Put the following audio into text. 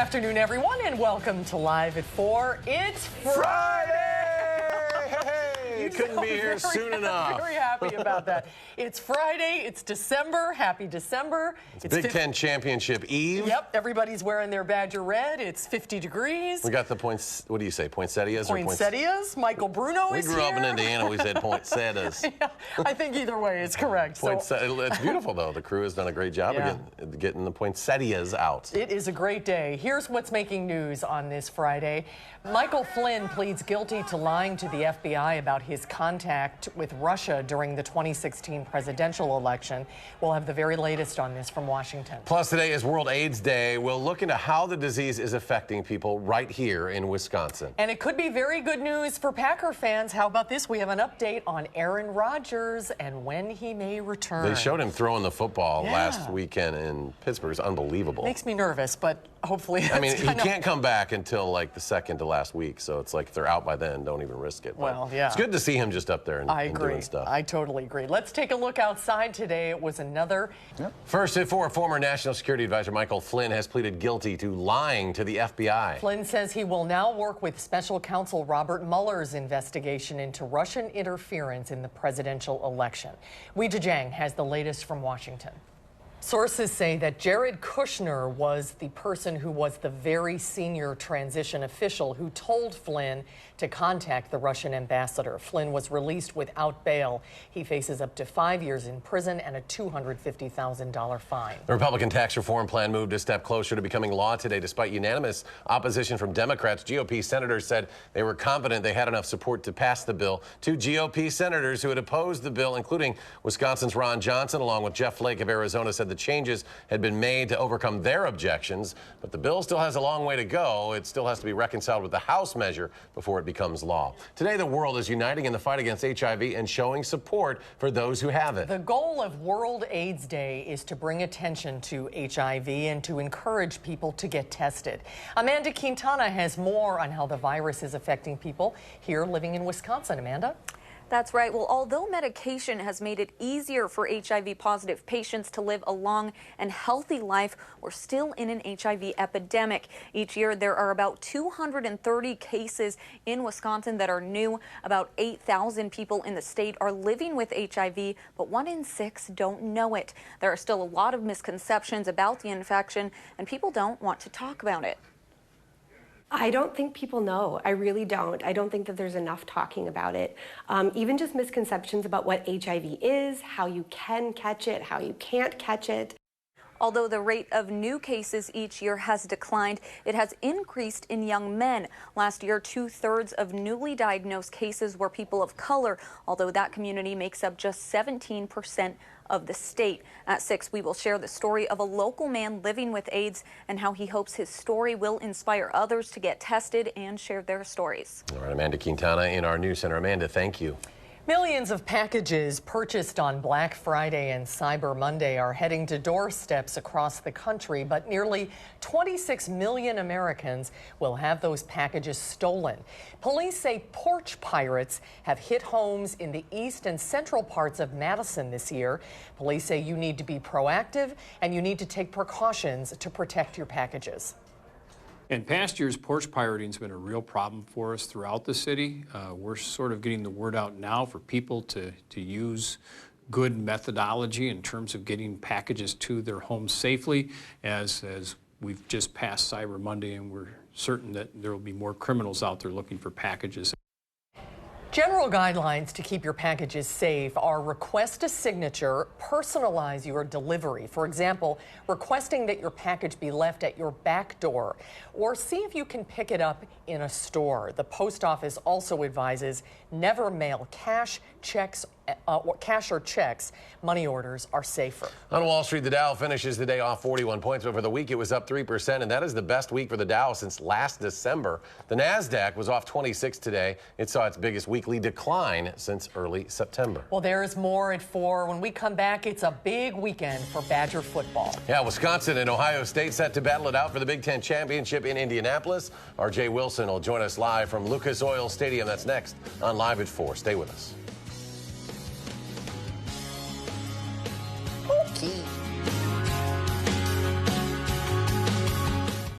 afternoon, everyone, and welcome to Live at 4. It's Friday! Hey, couldn't be here soon enough. Very happy about that. It's Friday. It's December. Happy December. It's Big Ten Championship Eve. Yep. Everybody's wearing their Badger red. It's 50 degrees. We got the points. What do you say? Poinsettias or poinsettias? Michael Bruno is here. We grew up in Indiana. We said poinsettias. Yeah, I think either way is correct. It's beautiful, though. The crew has done a great job of getting the poinsettias out. It is a great day. Here's what's making news on this Friday. Michael Flynn pleads guilty to lying to the FBI about his contact with Russia during the 2016 presidential election. We'll have the very latest on this from Washington. Plus, today is World AIDS Day. We'll look into how the disease is affecting people right here in Wisconsin. And it could be very good news for Packer fans. How about this? We have an update on Aaron Rodgers and when he may return. They showed him throwing the football last weekend in Pittsburgh. It's unbelievable. Makes me nervous, but hopefully I mean, he can't come back until like the second to last week, so it's like if they're out by then, don't even risk it. Well, yeah. It's good to see him just up there and doing stuff. I totally agree. Let's take a look outside today. It was another. First at 4, former National Security Advisor Michael Flynn has pleaded guilty to lying to the FBI. Flynn says he will now work with special counsel Robert Mueller's investigation into Russian interference in the presidential election. Weijia Jiang has the latest from Washington. Sources say that Jared Kushner was the person who was the very senior transition official who told Flynn to contact the Russian ambassador. Flynn was released without bail. He faces up to 5 years in prison and a $250,000 fine. The Republican tax reform plan moved a step closer to becoming law today. Despite unanimous opposition from Democrats, GOP senators said they were confident they had enough support to pass the bill. 2 GOP senators who had opposed the bill, including Wisconsin's Ron Johnson, along with Jeff Flake of Arizona, said the changes had been made to overcome their objections, but the bill still has a long way to go. It still has to be reconciled with the House measure before it becomes law. Today, the world is uniting in the fight against HIV and showing support for those who have it. The goal of World AIDS Day is to bring attention to HIV and to encourage people to get tested. Amanda Quintana has more on how the virus is affecting people here living in Wisconsin. Amanda? That's right. Well, although medication has made it easier for HIV-positive patients to live a long and healthy life, we're still in an HIV epidemic. Each year, there are about 230 cases in Wisconsin that are new. About 8,000 people in the state are living with HIV, but 1 in 6 don't know it. There are still a lot of misconceptions about the infection, and people don't want to talk about it. I don't think people know. I really don't. I don't think that there's enough talking about it. Even just misconceptions about what HIV is, how you can catch it, how you can't catch it. Although the rate of new cases each year has declined, it has increased in young men. Last year, 2/3 of newly diagnosed cases were people of color, although that community makes up just 17% of the state. At 6, we will share the story of a local man living with AIDS and how he hopes his story will inspire others to get tested and share their stories. All right, Amanda Quintana in our news center. Amanda, thank you. Millions of packages purchased on Black Friday and Cyber Monday are heading to doorsteps across the country, but nearly 26 million Americans will have those packages stolen. Police say porch pirates have hit homes in the east and central parts of Madison this year. Police say you need to be proactive and you need to take precautions to protect your packages. In past years, porch pirating has been a real problem for us throughout the city. We're sort of getting the word out now for people to use good methodology in terms of getting packages to their homes safely, as we've just passed Cyber Monday, and we're certain that there will be more criminals out there looking for packages. General guidelines to keep your packages safe are request a signature, personalize your delivery. For example, requesting that your package be left at your back door, or see if you can pick it up in a store. The post office also advises never mail cash, checks, cash or checks. Money orders are safer. On Wall Street, the Dow finishes the day off 41 points, but for the week it was up 3%, and that is the best week for the Dow since last December. The Nasdaq was off 26 today. It saw its biggest weekly decline since early September. Well, there's more at 4. When we come back, it's a big weekend for Badger football. Yeah, Wisconsin and Ohio State set to battle it out for the Big Ten championship in Indianapolis. RJ Wilson will join us live from Lucas Oil Stadium. That's next on Live at 4. Stay with us.